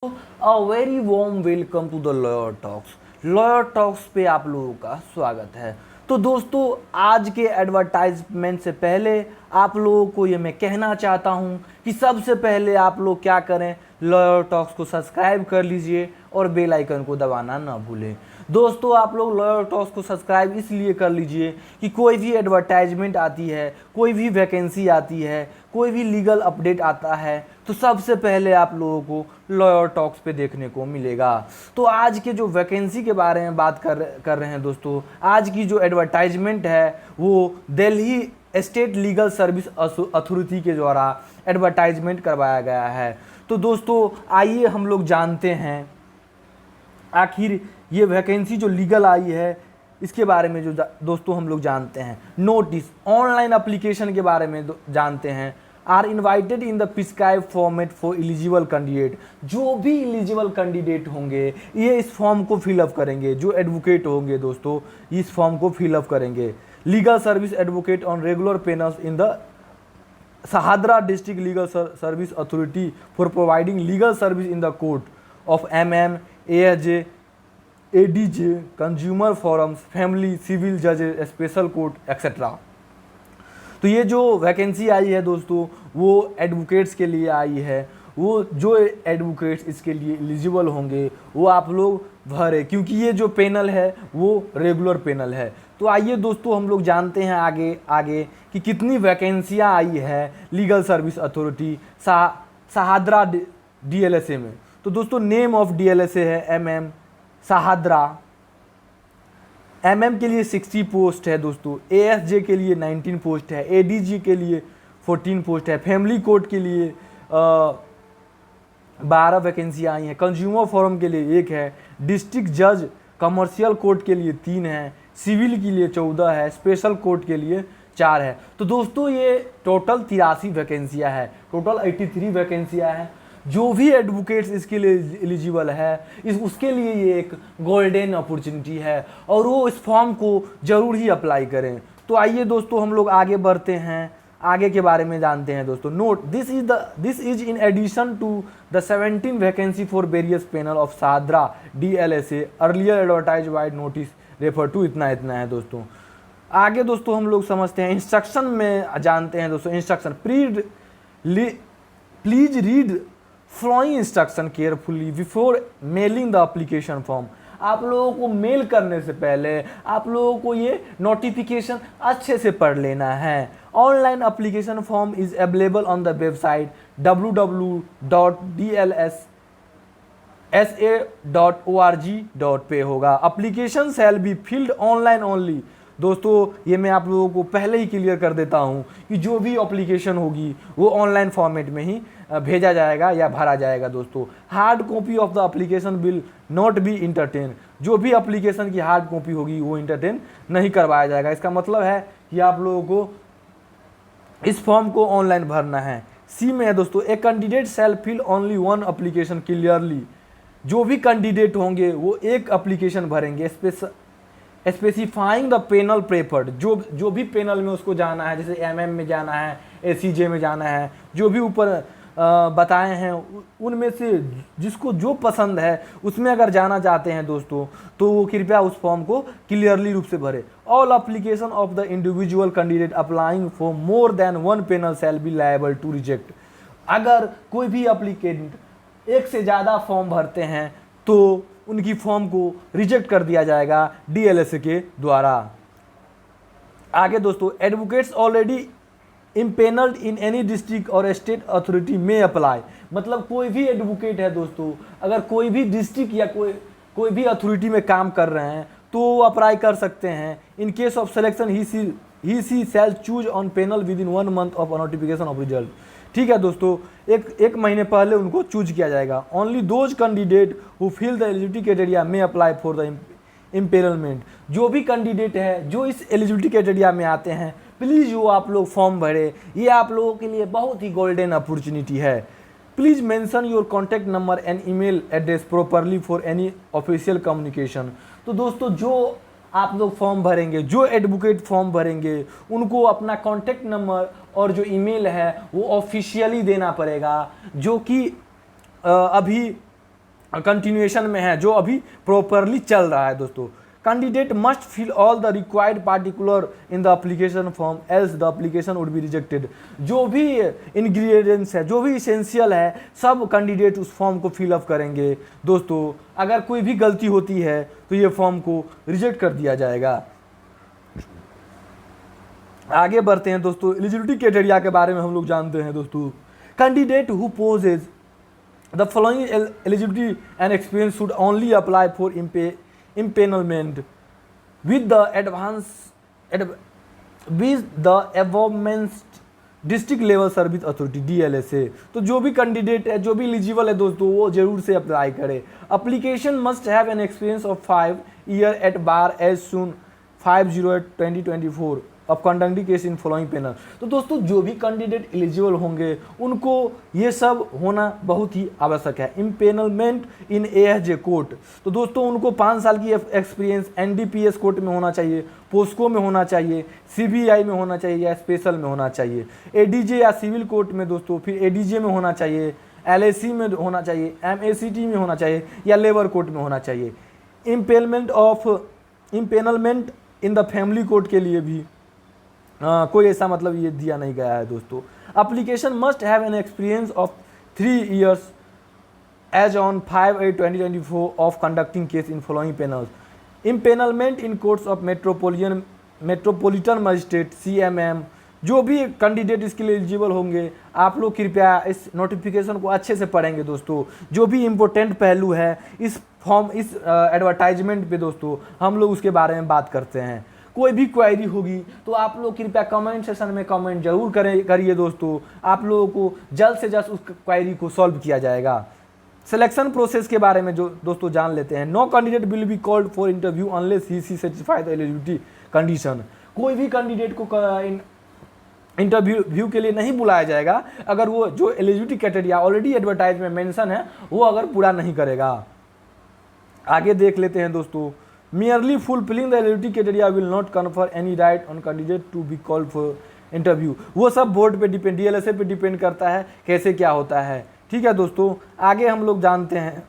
A very warm welcome to the lawyer talks. Lawyer talks पे आप लोगों का स्वागत है। तो दोस्तों, आज के एडवर्टाइजमेंट से पहले आप लोगों को ये मैं कहना चाहता हूँ कि सबसे पहले आप लोग क्या करें, लॉयर टॉक्स को सब्सक्राइब कर लीजिए और बेल आइकन को दबाना ना भूलें। दोस्तों, आप लोग लॉयर टॉक्स को सब्सक्राइब इसलिए कर लीजिए कि कोई भी एडवर्टाइजमेंट आती है, कोई भी वैकेंसी आती है, कोई भी लीगल अपडेट आता है तो सबसे पहले आप लोगों को लॉयर टॉक्स पे देखने को मिलेगा। तो आज के जो वैकेंसी के बारे में बात कर रहे हैं दोस्तों, आज की जो एडवर्टाइजमेंट है वो Delhi state legal service authority के द्वारा एडवर्टाइजमेंट करवाया गया है। तो दोस्तों, आइए हम लोग जानते हैं आखिर ये वैकेंसी जो लीगल आई है इसके बारे में जो दोस्तों हम लोग जानते हैं। नोटिस ऑनलाइन एप्लीकेशन के बारे में जानते हैं। Are invited in the prescribe format for eligible candidate. जो भी एलिजिबल कैंडिडेट होंगे ये इस फॉर्म को फिलअप करेंगे। जो एडवोकेट होंगे दोस्तों इस फॉर्म को फिलअप करेंगे। Legal service advocate on regular panels in the Shahdara district legal service authority for providing legal service in the court of MM, ASJ, ADJ, consumer forums, family, civil जजेस, special court etcetera. तो ये जो vacancy आई है दोस्तों वो advocates के लिए आई है। वो जो एडवोकेट्स इसके लिए एलिजिबल होंगे वो आप लोग भरें, क्योंकि ये जो पैनल है वो रेगुलर पैनल है। तो आइए दोस्तों हम लोग जानते हैं आगे कि कितनी वैकेंसियाँ आई है legal service authority Shahdara DLSA में। तो दोस्तों नेम ऑफ DLSA है MM शाहदरा। MM के लिए 60 पोस्ट है दोस्तों, ASJ के लिए 19 पोस्ट है, ADG के लिए 14 पोस्ट है, फैमिली कोर्ट के लिए 12 वैकेंसी आई हैं, कंज्यूमर फोरम के लिए 1 है, डिस्ट्रिक्ट जज कमर्शियल कोर्ट के लिए 3 है, सिविल के लिए 14 है, स्पेशल कोर्ट के लिए 4 है। तो दोस्तों ये टोटल 83 वैकेंसियाँ है, टोटल 83 वैकेंसियाँ हैं। जो भी एडवोकेट्स इसके लिए एलिजिबल है उसके लिए ये एक गोल्डन अपॉर्चुनिटी है और वो इस फॉर्म को ज़रूर ही अप्लाई करें। तो आइए दोस्तों हम लोग आगे बढ़ते हैं, आगे के बारे में जानते हैं दोस्तों। Note this is in addition to the 17 vacancy for various panel of Shahdara DLSA earlier advertise vide notice refer to. इतना है दोस्तों। आगे दोस्तों हम लोग समझते हैं, इंस्ट्रक्शन में जानते हैं दोस्तों। Instruction please read following instruction carefully before mailing the application form. आप लोगों को मेल करने से पहले आप लोगों को ये नोटिफिकेशन अच्छे से पढ़ लेना है। Online application form is available on the website www.dlsa.org.pe होगा। Application shall be filled online only. दोस्तों ये मैं आप लोगों को पहले ही क्लियर कर देता हूँ कि जो भी एप्लीकेशन होगी वो ऑनलाइन फॉर्मेट में ही भेजा जाएगा या भरा जाएगा दोस्तों। Hard copy of the application will not be entertain. जो भी एप्लीकेशन की हार्ड कॉपी होगी वो इंटरटेन नहीं करवाया जाएगा। इसका मतलब है कि आप लोगों को इस फॉर्म को ऑनलाइन भरना है। सी में है दोस्तों, a candidate shall fill only 1 application clearly. जो भी कैंडिडेट होंगे वो एक एप्लीकेशन भरेंगे स्पेसिफाइंग द पैनल प्रेफर्ड। जो भी पैनल में उसको जाना है, जैसे MM में जाना है, ACJ में जाना है, जो भी ऊपर बताए हैं उनमें से जिसको जो पसंद है उसमें अगर जाना चाहते हैं दोस्तों तो वो कृपया उस फॉर्म को क्लियरली रूप से भरे। All application of the individual candidate applying for more than 1 panel shall be liable to reject. अगर कोई भी एप्लीकेंट एक से ज़्यादा फॉर्म भरते हैं तो उनकी फॉर्म को रिजेक्ट कर दिया जाएगा DLSA के द्वारा। आगे दोस्तों, advocates already empanelled in any district और स्टेट अथॉरिटी में अप्लाई। मतलब कोई भी एडवोकेट है दोस्तों, अगर कोई भी डिस्ट्रिक्ट या कोई भी अथॉरिटी में काम कर रहे हैं तो वो अप्लाई कर सकते हैं। In case of selection he she shall choose on panel within 1 month of notification of result. ठीक है दोस्तों, एक महीने पहले उनको चूज किया जाएगा। Only those candidate who fill the eligibility criteria में अप्लाई फॉर द इम्पेनलमेंट। जो भी कैंडिडेट है जो इस एलिजिबिलिटी क्राइटेरिया में आते हैं प्लीज़ वो आप लोग फॉर्म भरें। ये आप लोगों के लिए बहुत ही गोल्डन अपॉर्चुनिटी है। Please mention your contact number and email address properly for any official communication. तो दोस्तों जो आप लोग फॉर्म भरेंगे, जो एडवोकेट फॉर्म भरेंगे उनको अपना कॉन्टैक्ट नंबर और जो ईमेल है वो ऑफिशियली देना पड़ेगा, जो कि अभी कंटिन्यूएशन में है, जो अभी प्रॉपरली चल रहा है दोस्तों। Candidate must fill all the required particular in the application form else the application would be rejected. जो भी इंग्रेडिएंट्स है, जो भी इसेंशियल है, सब कैंडिडेट उस फॉर्म को फिलअप करेंगे दोस्तों। अगर कोई भी गलती होती है तो ये फॉर्म को रिजेक्ट कर दिया जाएगा। आगे बढ़ते हैं दोस्तों, एलिजिबिलिटी क्राइटेरिया के बारे में हम लोग जानते हैं दोस्तों। Candidate who possess the following eligibility and experience should only apply for impanelment with the district level service authority DLSA। तो जो भी कैंडिडेट है, जो भी एलिजिबल है दोस्तों, वो जरूर से अप्लाई करे। Application must have an experience of 5 year at bar as soon 5/0/2024 of conducting case in following panel. तो दोस्तों जो भी कैंडिडेट एलिजिबल होंगे उनको ये सब होना बहुत ही आवश्यक है। इम्पेनलमेंट इन ASJ कोर्ट, तो दोस्तों उनको 5 साल की एक्सपीरियंस NDPS कोर्ट में होना चाहिए, पोस्को में होना चाहिए, CBI में होना चाहिए या स्पेशल में होना चाहिए, ADJ या सिविल कोर्ट में दोस्तों, फिर ADJ में होना चाहिए, LAC में होना चाहिए, MACT में होना चाहिए या लेबर कोर्ट में होना चाहिए। इम्पेनलमेंट इन द फैमिली कोर्ट के लिए भी कोई ऐसा मतलब ये दिया नहीं गया है दोस्तों। Application must have an experience of 3 years as on 5/8/2024 of conducting case in following panels. Empanelment in courts of metropolitan magistrate CMM। जो भी कैंडिडेट इसके लिए एलिजिबल होंगे, आप लोग कृपया इस नोटिफिकेशन को अच्छे से पढ़ेंगे दोस्तों। जो भी इम्पोर्टेंट पहलू है इस एडवर्टाइजमेंट पे दोस्तों, हम लोग उसके बारे में बात करते हैं। कोई भी क्वेरी होगी तो आप लोग कृपया कमेंट सेक्शन में कमेंट जरूर करिए दोस्तों। आप लोगों को जल्द से जल्द उस क्वेरी को सॉल्व किया जाएगा। सिलेक्शन प्रोसेस के बारे में जो दोस्तों जान लेते हैं। No candidate will be called for interview unless he satisfy the eligibility condition. कोई भी कैंडिडेट को इंटरव्यू के लिए नहीं बुलाया जाएगा अगर वो जो एलिजिबिलिटी क्राइटेरिया ऑलरेडी एडवर्टाइज में मेंशन है वो अगर पूरा नहीं करेगा। आगे देख लेते हैं दोस्तों। Merely fulfilling the eligibility criteria will not confer any right on candidate to be called for interview। वो सब बोर्ड पे डिपेंड, DLSA पे डिपेंड करता है कैसे क्या होता है। ठीक है दोस्तों, आगे हम लोग जानते हैं।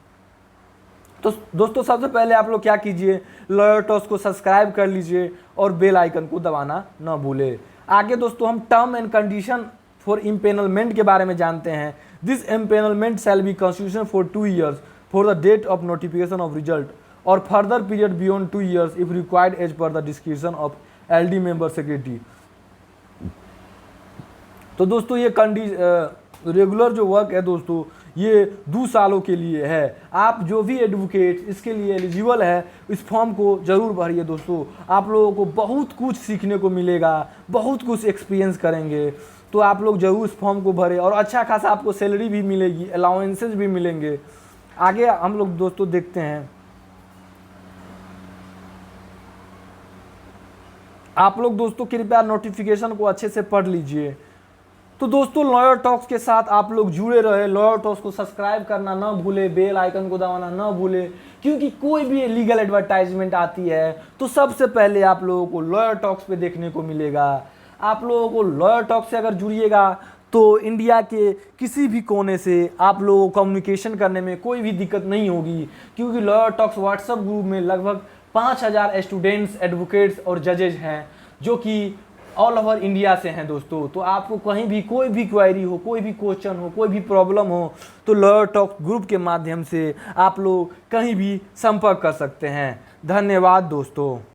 तो दोस्तों सबसे पहले आप लोग क्या कीजिए, लॉयर टॉक्स को सब्सक्राइब कर लीजिए और बेल आइकन को दबाना ना भूले। आगे दोस्तों हम term and condition for empanelment के बारे में जानते हैं। This empanelment shall be constitution for 2 years for the date of notification of result और further period beyond 2 years if required as per the description of LD member secretary. तो दोस्तों ये regular जो वर्क है दोस्तों ये 2 सालों के लिए है। आप जो भी एडवोकेट इसके लिए एलिजिबल है इस फॉर्म को जरूर भरिए दोस्तों। आप लोगों को बहुत कुछ सीखने को मिलेगा, बहुत कुछ एक्सपीरियंस करेंगे। तो आप लोग जरूर इस फॉर्म को भरें और अच्छा खासा आपको सैलरी भी मिलेगी, अलाउंसेस भी मिलेंगे। आगे हम लोग दोस्तों देखते हैं। आप लोग दोस्तों कृपया नोटिफिकेशन को अच्छे से पढ़ लीजिए। तो दोस्तों लॉयर टॉक्स के साथ आप लोग जुड़े रहे। लॉयर टॉक्स को सब्सक्राइब करना ना भूले, बेल आइकन को दबाना ना भूले, क्योंकि कोई भी लीगल एडवर्टाइजमेंट आती है तो सबसे पहले आप लोगों को लॉयर टॉक्स पे देखने को मिलेगा। आप लोगों को लॉयर टॉक्स से अगर जुड़िएगा तो इंडिया के किसी भी कोने से आप लोगों को कम्युनिकेशन करने में कोई भी दिक्कत नहीं होगी, क्योंकि लॉयर टॉक्स व्हाट्सएप ग्रुप में लगभग 5000 स्टूडेंट्स, एडवोकेट्स और जजेज हैं जो कि ऑल ओवर इंडिया से हैं दोस्तों। तो आपको कहीं भी कोई भी क्वेरी हो, कोई भी क्वेश्चन हो, कोई भी प्रॉब्लम हो तो लॉयर टॉक ग्रुप के माध्यम से आप लोग कहीं भी संपर्क कर सकते हैं। धन्यवाद दोस्तों।